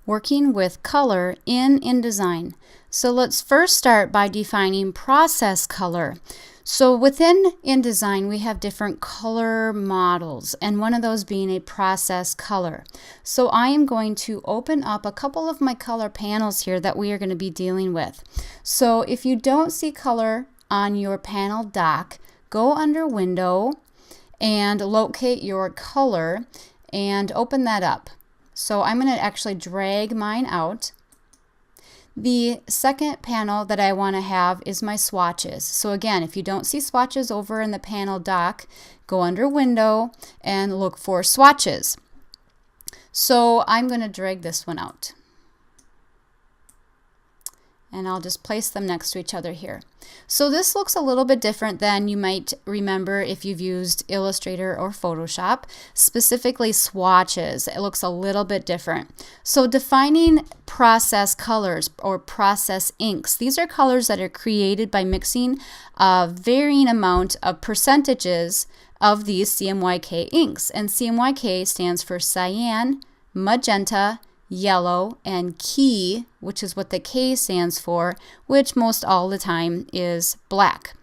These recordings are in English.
working with color in InDesign. So let's first start by defining process color. So within InDesign, we have different color models, and one of those being a process color. So I am going to open up a couple of my color panels here that we are going to be dealing with. So if you don't see color on your panel dock, go under Window and locate your color and open that up. So I'm going to actually drag mine out. The second panel that I want to have is my swatches. So again, if you don't see swatches over in the panel dock, go under Window and look for swatches. So I'm going to drag this one out. And I'll just place them next to each other here. So this looks a little bit different than you might remember if you've used Illustrator or Photoshop, specifically swatches. It looks a little bit different. So defining process colors or process inks. These are colors that are created by mixing a varying amount of percentages of these CMYK inks. And CMYK stands for cyan, magenta, yellow, and key, which is what the K stands for, which most all the time is black.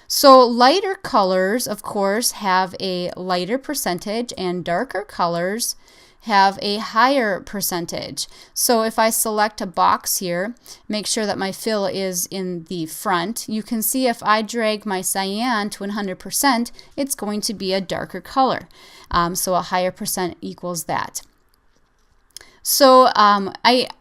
So lighter colors, of course, have a lighter percentage, and darker colors have a higher percentage. So if I select a box here, make sure that my fill is in the front, you can see if I drag my cyan to 100%, it's going to be a darker color. So a higher percent equals that. So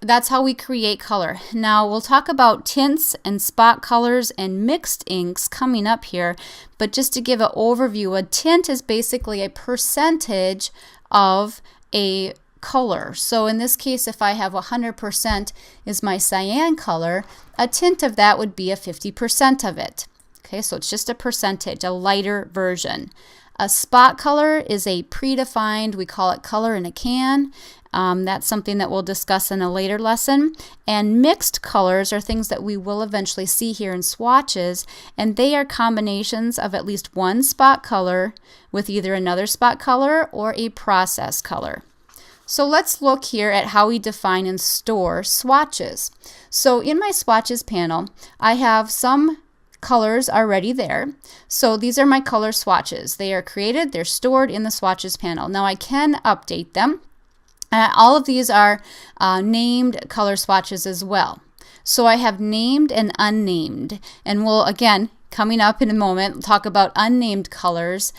that's how we create color. Now we'll talk about tints and spot colors and mixed inks coming up here, but just to give an overview, a tint is basically a percentage of a color. So in this case, if I have 100% is my cyan color, a tint of that would be a 50% of it. Okay, so it's just a percentage, a lighter version. A spot color is a predefined, we call it color in a can. That's something that we'll discuss in a later lesson. And mixed colors are things that we will eventually see here in swatches, and they are combinations of at least one spot color with either another spot color or a process color. So let's look here at how we define and store swatches. So in my swatches panel, I have some colors already there. So these are my color swatches. They are created, they're stored in the swatches panel. Now I can update them. All of these are named color swatches as well. So I have named and unnamed, and we'll again, coming up in a moment, talk about unnamed colors.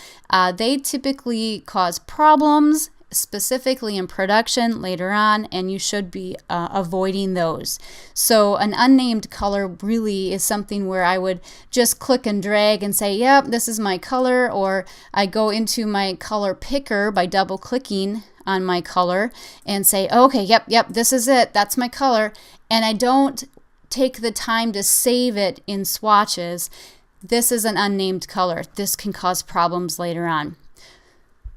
They typically cause problems, specifically in production later on, and you should be avoiding those. So an unnamed color really is something where I would just click and drag and say, yep, this is my color, or I go into my color picker by double clicking on my color and say, okay, yep, this is it, that's my color, and I don't take the time to save it in swatches. This is an unnamed color. This can cause problems later on.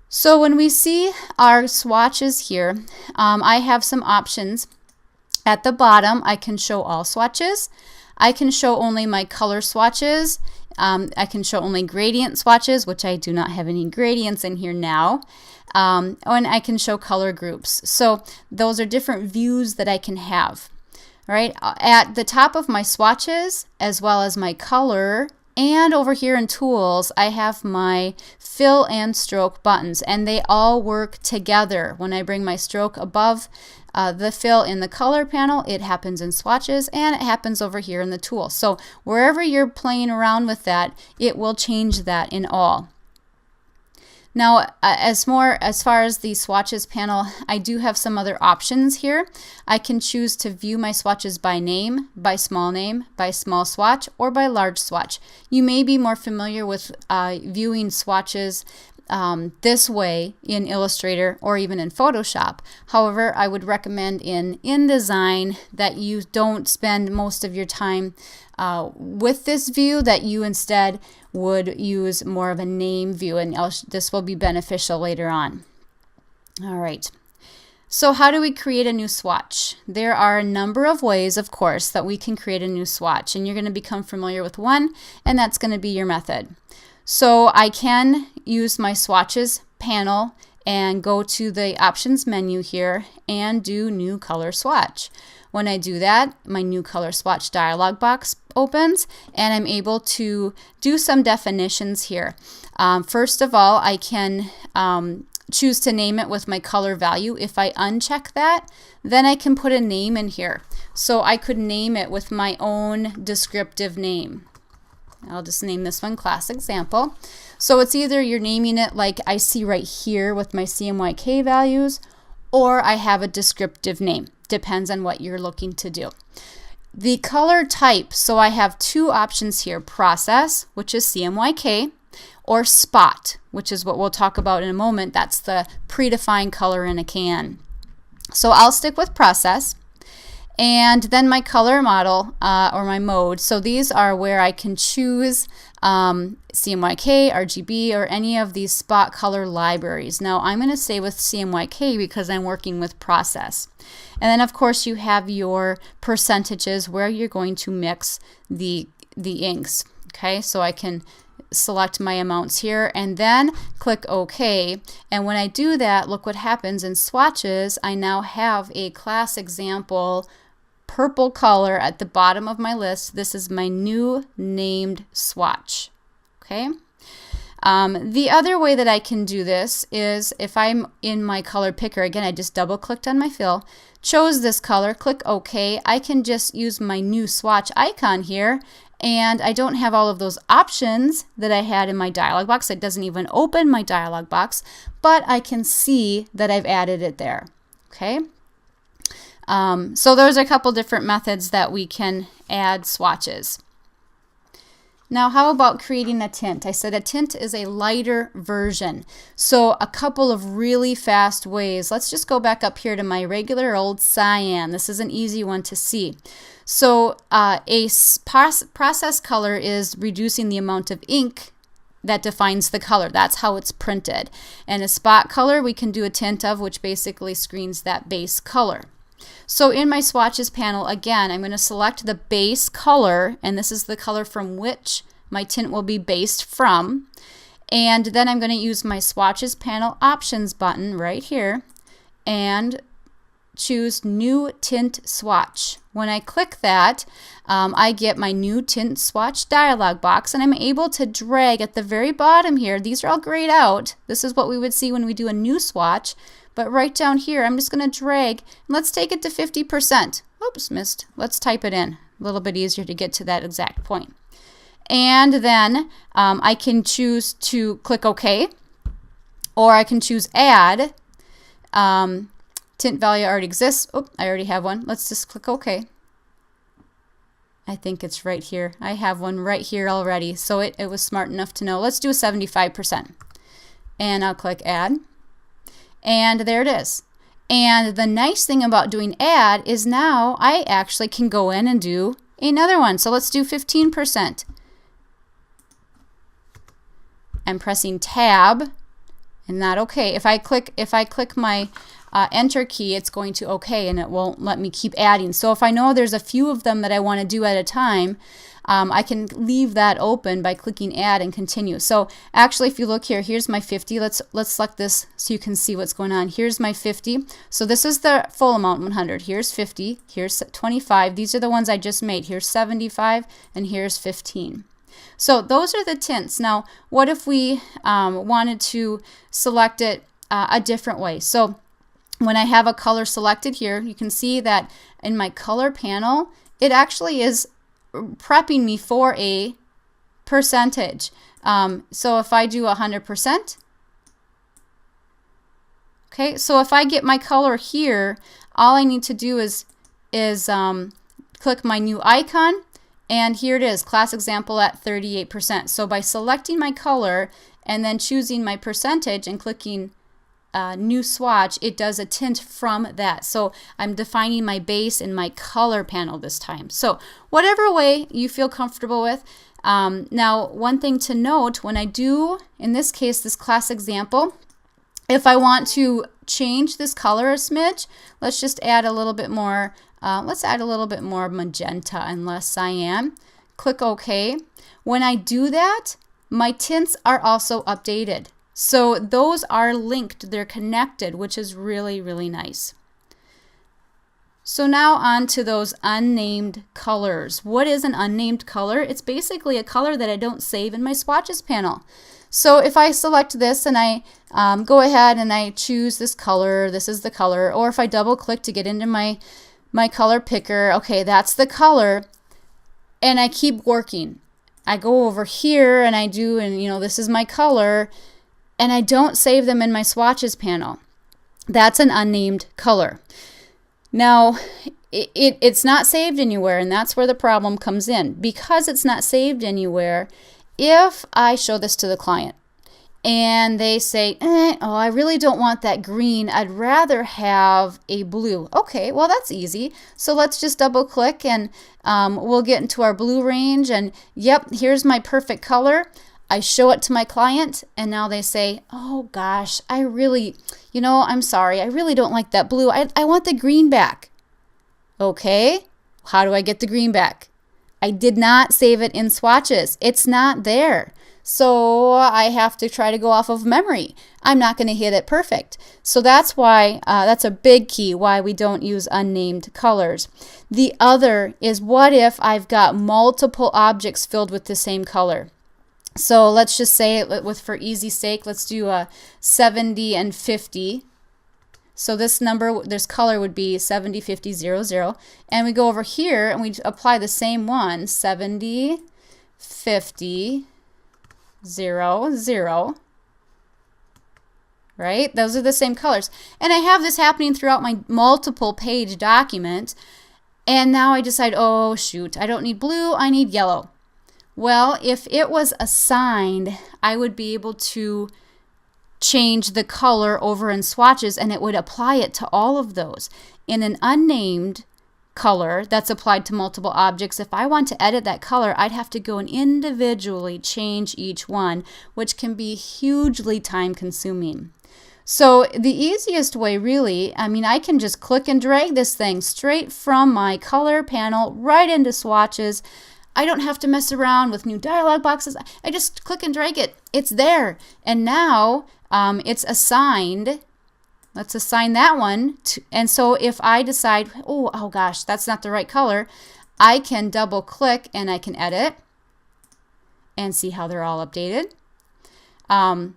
So when we see our swatches here, I have some options. At the bottom, I can show all swatches. I can show only my color swatches. I can show only gradient swatches, which I do not have any gradients in here now. And I can show color groups. So those are different views that I can have. All right, at the top of my swatches, as well as my color, and over here in tools, I have my fill and stroke buttons, and they all work together. When I bring my stroke above the fill in the color panel, it happens in swatches, and it happens over here in the tool. So wherever you're playing around with that, it will change that in all. Now, as far as the swatches panel, I do have some other options here. I can choose to view my swatches by name, by small swatch, or by large swatch. You may be more familiar with viewing swatches this way in Illustrator or even in Photoshop. However, I would recommend in InDesign that you don't spend most of your time with this view, that you instead would use more of a name view, and this will be beneficial later on. All right. So how do we create a new swatch? There are a number of ways, of course, that we can create a new swatch, and you're going to become familiar with one, and that's going to be your method. So I can use my swatches panel and go to the options menu here and do new color swatch. When I do that, my new color swatch dialog box opens and I'm able to do some definitions here. First of all, I can choose to name it with my color value. If I uncheck that, then I can put a name in here. So I could name it with my own descriptive name. I'll just name this one class example. So it's either you're naming it like I see right here with my CMYK values, or I have a descriptive name. Depends on what you're looking to do. The color type, so I have two options here, process, which is CMYK, or spot, which is what we'll talk about in a moment. That's the predefined color in a can. So I'll stick with process. And then my color model or my mode. So these are where I can choose CMYK, RGB, or any of these spot color libraries. Now I'm going to stay with CMYK because I'm working with process. And then of course you have your percentages where you're going to mix the inks. Okay, so I can select my amounts here and then click OK. And when I do that, look what happens in swatches. I now have a class example purple color at the bottom of my list. This is my new named swatch. Okay. The other way that I can do this is if I'm in my color picker, again, I just double clicked on my fill, chose this color, click OK. I can just use my new swatch icon here, and I don't have all of those options that I had in my dialog box. It doesn't even open my dialog box, but I can see that I've added it there. Okay. So those are a couple different methods that we can add swatches. Now how about creating a tint? I said a tint is a lighter version. So a couple of really fast ways. Let's just go back up here to my regular old cyan. This is an easy one to see. So a process color is reducing the amount of ink that defines the color. That's how it's printed. And a spot color we can do a tint of, which basically screens that base color. So in my swatches panel, again, I'm going to select the base color, and this is the color from which my tint will be based from. And then I'm going to use my swatches panel options button right here and choose new tint swatch. When I click that, I get my new tint swatch dialog box, and I'm able to drag at the very bottom here. These are all grayed out. This is what we would see when we do a new swatch. But right down here, I'm just going to drag, and let's take it to 50%. Oops, missed. Let's type it in. A little bit easier to get to that exact point. And then I can choose to click OK, or I can choose Add. Tint value already exists. Oh, I already have one. Let's just click OK. I think it's right here. I have one right here already, so it was smart enough to know. Let's do a 75%. And I'll click Add. And there it is. And the nice thing about doing add is now I actually can go in and do another one. So let's do 15%. I'm pressing tab and not OK. If I click my enter key, it's going to OK, and it won't let me keep adding. So if I know there's a few of them that I want to do at a time, I can leave that open by clicking add and continue. So actually, if you look here, here's my 50. Let's select this so you can see what's going on. Here's my 50. So this is the full amount, 100. Here's 50. Here's 25. These are the ones I just made. Here's 75, and here's 15. So those are the tints. Now, what if we wanted to select it a different way? So when I have a color selected here, you can see that in my color panel, it actually is prepping me for a percentage. So if I do 100%, okay, so if I get my color here, all I need to do is click my new icon, and here it is, class example at 38%. So by selecting my color and then choosing my percentage and clicking new swatch, it does a tint from that. So I'm defining my base in my color panel this time. So whatever way you feel comfortable with. Now, one thing to note, when I do, in this case, this class example, if I want to change this color a smidge, let's just add a little bit more, let's add a little bit more magenta and less cyan. Click OK. When I do that, my tints are also updated. So those are linked, they're connected, which is really, really nice. So now on to those unnamed colors. What is an unnamed color? It's basically a color that I don't save in my swatches panel. So if I select this and I go ahead and I choose this color, this is the color, or if I double click to get into my color picker, okay, that's the color, and I keep working. I go over here and I do, and you know, this is my color, and I don't save them in my swatches panel. That's an unnamed color. Now, it's not saved anywhere, and that's where the problem comes in. Because it's not saved anywhere, if I show this to the client and they say, oh, I really don't want that green, I'd rather have a blue. Okay, well, that's easy. So let's just double click and we'll get into our blue range, and yep, here's my perfect color. I show it to my client, and now they say, oh gosh, I really, you know, I'm sorry, I really don't like that blue. I want the green back. Okay, how do I get the green back? I did not save it in swatches. It's not there. So I have to try to go off of memory. I'm not going to hit it perfect. So that's why, that's a big key why we don't use unnamed colors. The other is, what if I've got multiple objects filled with the same color? So let's just say, for easy sake, let's do a 70 and 50. So this number, this color would be 70, 50, 0, 0. And we go over here and we apply the same one, 70, 50, 0, 0. Right? Those are the same colors. And I have this happening throughout my multiple page document. And now I decide, oh shoot, I don't need blue, I need yellow. Well, if it was assigned, I would be able to change the color over in swatches, and it would apply it to all of those. In an unnamed color that's applied to multiple objects, if I want to edit that color, I'd have to go and individually change each one, which can be hugely time consuming. So the easiest way, really, I mean, I can just click and drag this thing straight from my color panel right into swatches. I don't have to mess around with new dialog boxes. I just click and drag it. It's there. And now it's assigned. Let's assign that one. And so if I decide, oh gosh, that's not the right color, I can double click and I can edit and see how they're all updated.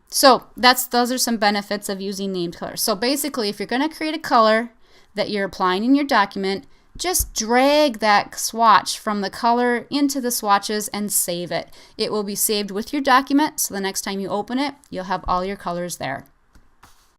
So those are some benefits of using named colors. So basically, if you're going to create a color that you're applying in your document, just drag that swatch from the color into the swatches and save it. It will be saved with your document, so the next time you open it, you'll have all your colors there.